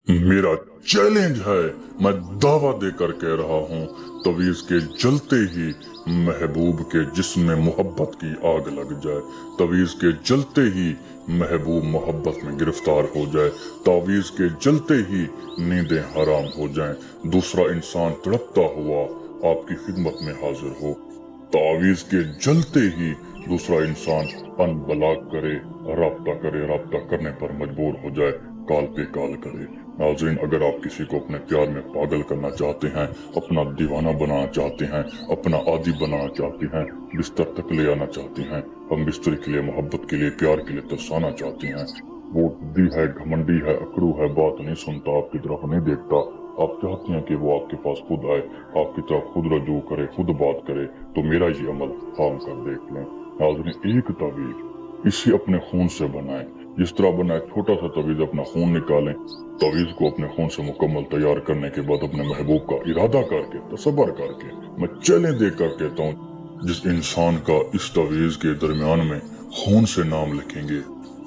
मेरा चैलेंज है, मैं दावा देकर कह रहा हूँ, तवीज के जलते ही महबूब के जिस्म में मोहब्बत की आग लग जाए। तवीज के जलते ही महबूब मोहब्बत में गिरफ्तार हो जाए। तावीज के जलते ही नींदें हराम हो जाएं। दूसरा इंसान तड़पता हुआ आपकी खिदमत में हाजिर हो। तावीज के जलते ही दूसरा इंसान अनबलाग करे, राब्ता करने पर मजबूर हो जाए, काल पे काल करे। नाज़रीन, अगर आप किसी को अपने प्यार में पागल करना चाहते हैं, अपना दीवाना बनाना चाहते हैं, अपना आदी बनाना चाहते हैं, बिस्तर तक ले आना चाहते हैं, हम बिस्तर के लिए, मोहब्बत के लिए, प्यार के लिए तरसाना चाहते हैं, वो दी है, घमंडी है, अकड़ू है, बात नहीं सुनता, आपकी तरफ नहीं देखता, आप चाहते हैं कि वो आपके पास खुद आए, आपकी तरफ खुद रजू करे, खुद बात करे, तो मेरा ये अमल काम कर देख लें। नाज़रीन, एक तावीज़ इसे अपने खून से बनाएं। जिस तरह बनाए, छोटा सा तवीज़ अपना खून निकालें। तवीज़ को अपने खून से मुकम्मल तैयार करने के बाद अपने महबूब का इरादा करके, तसब्बर करके, मैं चैलेंज देकर कहता हूँ, जिस इंसान का इस तवीज़ के दरमियान में खून से नाम लिखेंगे,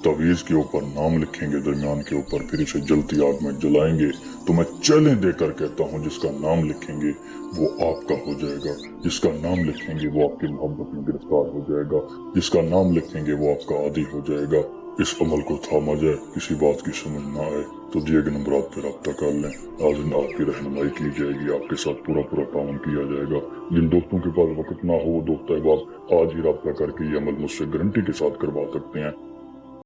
तवीज़ के ऊपर नाम लिखेंगे, दरमियान के ऊपर, फिर इसे जलती आग में जलाएंगे, तो मैं चैलेंज देकर कहता हूँ, जिसका नाम लिखेंगे वो आपका हो जाएगा। जिसका नाम लिखेंगे वो आपकी मोहब्बत में गिरफ्तार हो जाएगा। जिसका नाम लिखेंगे वो आपका आदी हो जाएगा। इस अमल को थामा जाए, किसी बात की समझ ना आए तो दिए गए नंबरात पर रब्ता कर लें। नाज़रीन, आपकी रहनुमाई की जाएगी, आपके साथ पूरा ताउन किया जाएगा। जिन दोस्तों के पास वक्त ना हो, वो दोस्त अहबाब आज ही रब्ता करके ये अमल मुझसे गारंटी के साथ करवा सकते हैं।